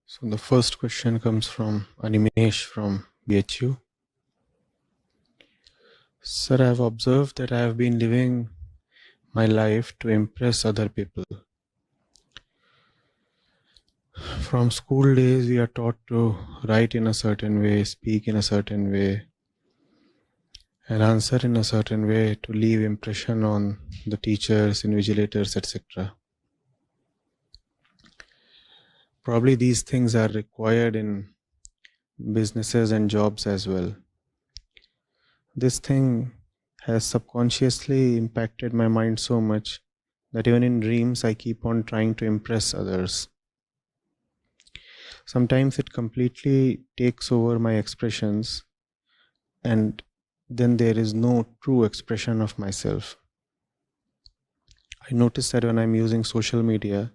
So the first question comes from Animesh from BHU. Sir, I have observed that I have been living my life to impress other people. From school days, we are taught to write in a certain way, speak in a certain way, and answer in a certain way to leave impression on the teachers, invigilators, etc. Probably these things are required in businesses and jobs as well. This thing has subconsciously impacted my mind so much that even in dreams I keep on trying to impress others. Sometimes it completely takes over my expressions, and then there is no true expression of myself. I notice that when I'm using social media,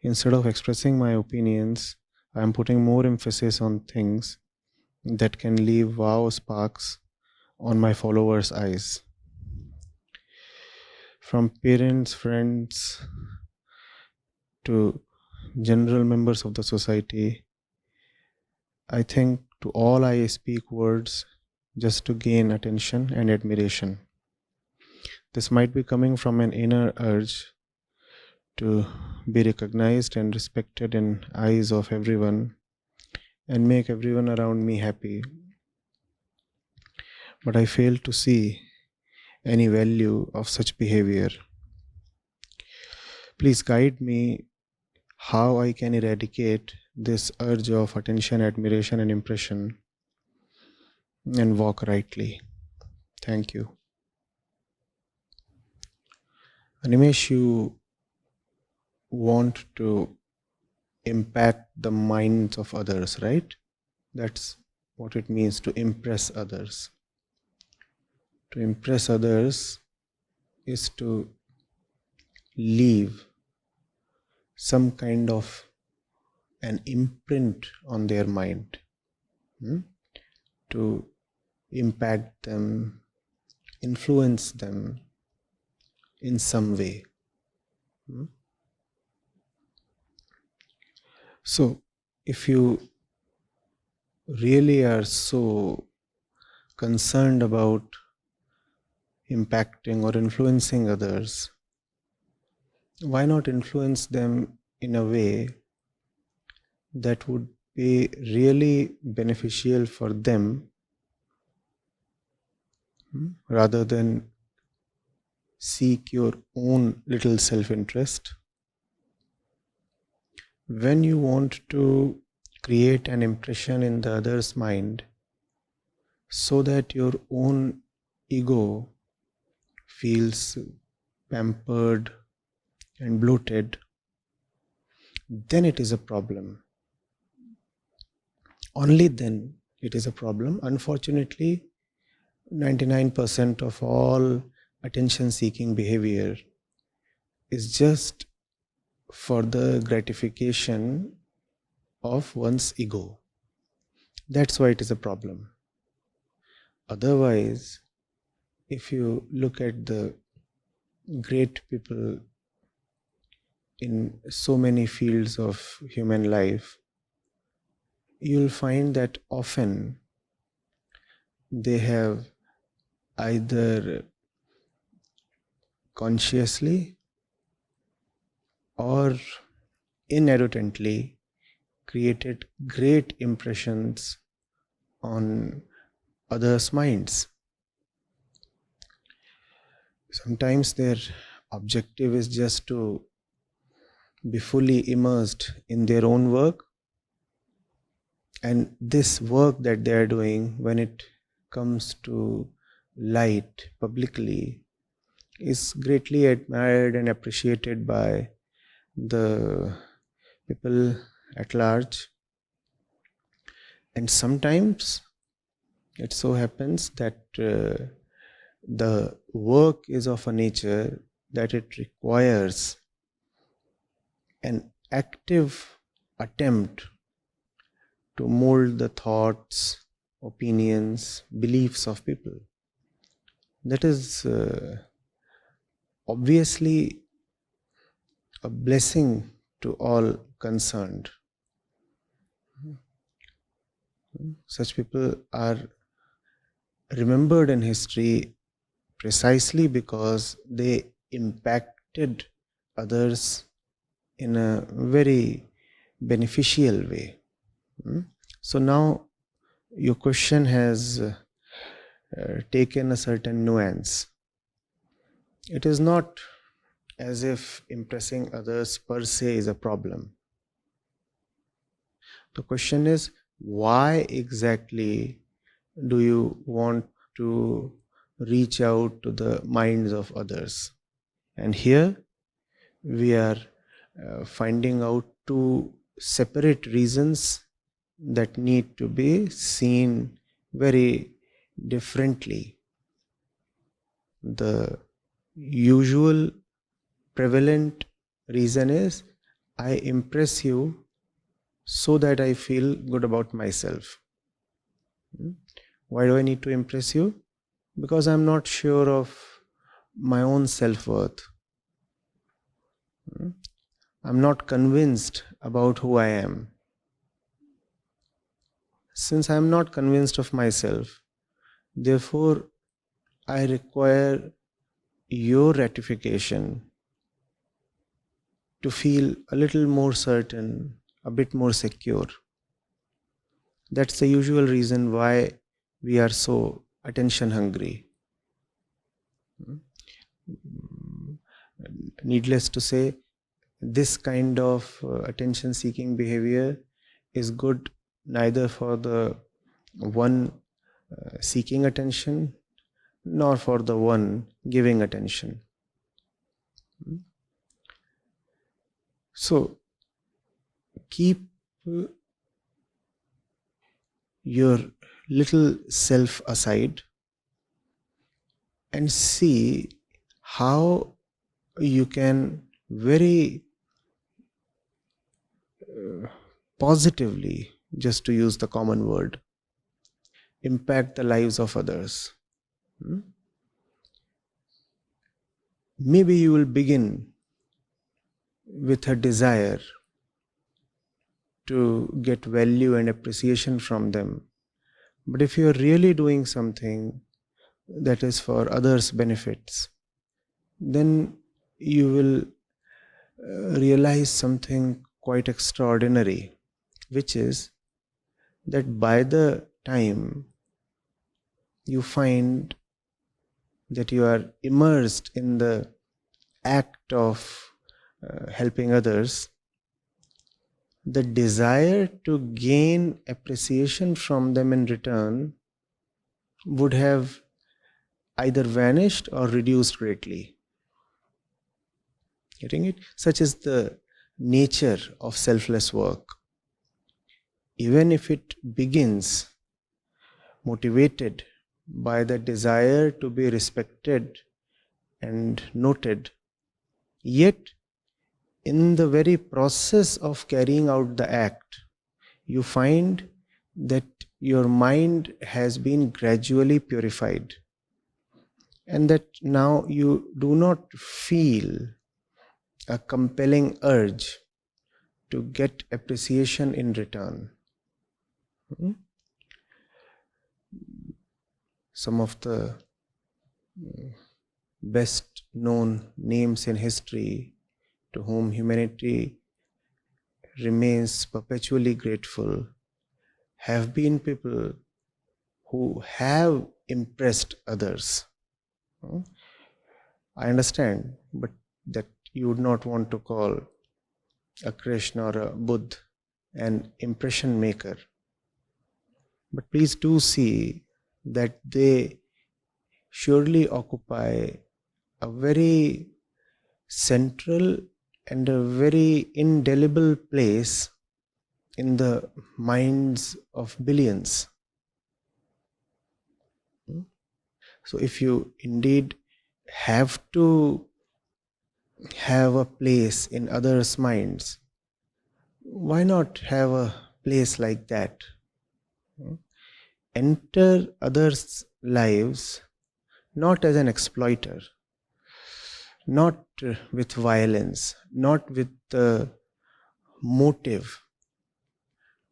instead of expressing my opinions, I'm putting more emphasis on things that can leave wow sparks on my followers' eyes. From parents, friends, to general members of the society, I think to all I speak words just to gain attention and admiration. This might be coming from an inner urge to be recognized and respected in eyes of everyone and make everyone around me happy. But I fail to see any value of such behavior. Please guide me how I can eradicate this urge of attention, admiration, and impression and walk rightly. Thank you. Animesh, you want to impact the minds of others, right? That's what it means to impress others. To impress others is to leave some kind of an imprint on their mind, to impact them, influence them in some way. So, if you really are so concerned about impacting or influencing others, why not influence them in a way that would be really beneficial for them rather than seek your own little self-interest? When you want to create an impression in the other's mind so that your own ego feels pampered and bloated, then it is a problem. Only then it is a problem. Unfortunately, 99% of all attention-seeking behavior is just for the gratification of one's ego. That's why it is a problem. Otherwise, if you look at the great people in so many fields of human life, you'll find that often they have either consciously or inadvertently created great impressions on others' minds. Sometimes their objective is just to be fully immersed in their own work, and this work that they are doing, when it comes to light publicly, is greatly admired and appreciated by the people at large. And sometimes it so happens that the work is of a nature that it requires an active attempt to mold the thoughts, opinions, beliefs of people. That is obviously a blessing to all concerned. Such people are remembered in history precisely because they impacted others in a very beneficial way. So now your question has taken a certain nuance. It is not as if impressing others per se is a problem. The question is, why exactly do you want to reach out to the minds of others? And here we are finding out two separate reasons that need to be seen very differently. The usual prevalent reason is, I impress you so that I feel good about myself. Why do I need to impress you? Because I'm not sure of my own self-worth. I'm not convinced about who I am. Since I'm not convinced of myself, therefore I require your ratification to feel a little more certain, a bit more secure. That's the usual reason why we are so attention hungry. Needless to say, this kind of attention seeking behavior is good neither for the one seeking attention nor for the one giving attention. So keep your little self aside and see how you can very positively, just to use the common word, impact the lives of others. Maybe you will begin with a desire to get value and appreciation from them. But if you are really doing something that is for others' benefits, then you will realize something quite extraordinary, which is that by the time you find that you are immersed in the act of helping others, the desire to gain appreciation from them in return would have either vanished or reduced greatly. Getting it? Such is the nature of selfless work. Even if it begins motivated by the desire to be respected and noted, yet in the very process of carrying out the act, you find that your mind has been gradually purified, and that now you do not feel a compelling urge to get appreciation in return. Some of the best known names in history to whom humanity remains perpetually grateful have been people who have impressed others. I understand, but that you would not want to call a Krishna or a Buddha an impression maker. But please do see that they surely occupy a very central and a very indelible place in the minds of billions. So if you indeed have to have a place in others' minds, why not have a place like that? Enter others' lives not as an exploiter, not with violence, not with the motive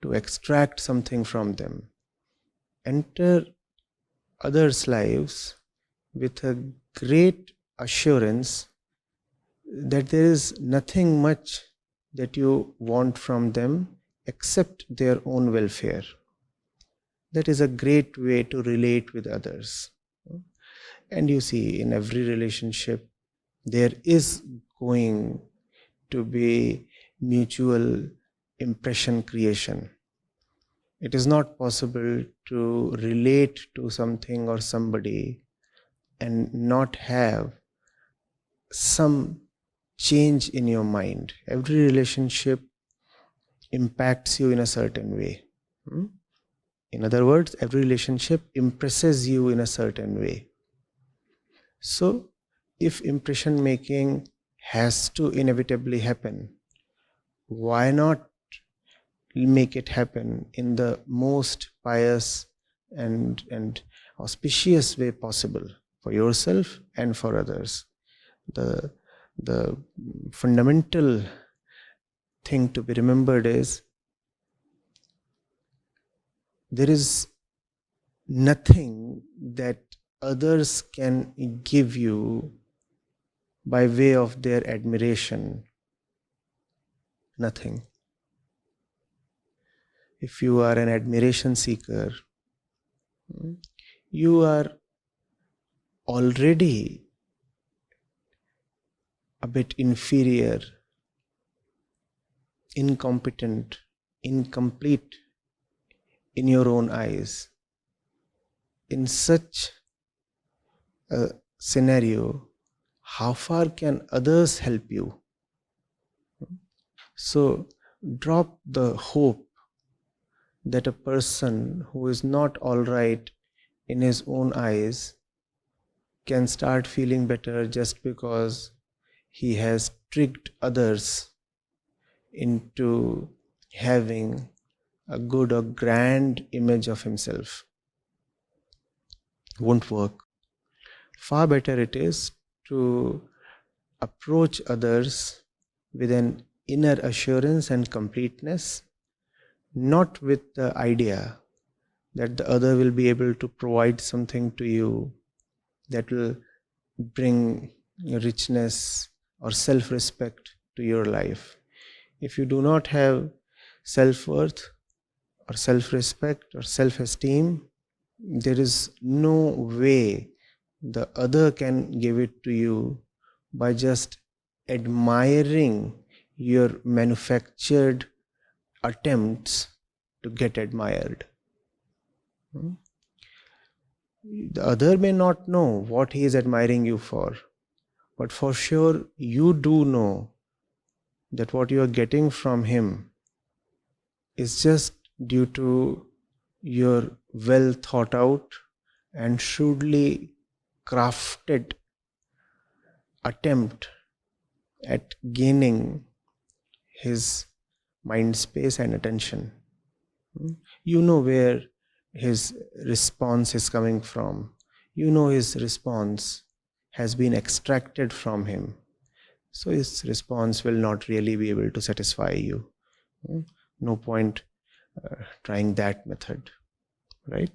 to extract something from them, enter others' lives with a great assurance that there is nothing much that you want from them except their own welfare. That is a great way to relate with others. And you see, in every relationship, there is going to be mutual impression creation. It is not possible to relate to something or somebody and not have some change in your mind. Every relationship impacts you in a certain way. In other words, every relationship impresses you in a certain way. So, if impression making has to inevitably happen, why not make it happen in the most pious and auspicious way possible for yourself and for others? The fundamental thing to be remembered is there is nothing that others can give you by way of their admiration. Nothing. If you are an admiration seeker, you are already a bit inferior, incompetent, incomplete in your own eyes. In such a scenario, how far can others help you? So drop the hope that a person who is not all right in his own eyes can start feeling better just because he has tricked others into having a good or grand image of himself. Won't work. Far better it is to approach others with an inner assurance and completeness, not with the idea that the other will be able to provide something to you that will bring richness or self-respect to your life. If you do not have self-worth or self-respect or self-esteem, there is no way the other can give it to you by just admiring your manufactured attempts to get admired. The other may not know what he is admiring you for, but for sure you do know that what you are getting from him is just due to your well thought out and shrewdly crafted attempt at gaining his mind space and attention. You know where his response is coming from. You know his response has been extracted from him. So his response will not really be able to satisfy you. No point trying that method, right?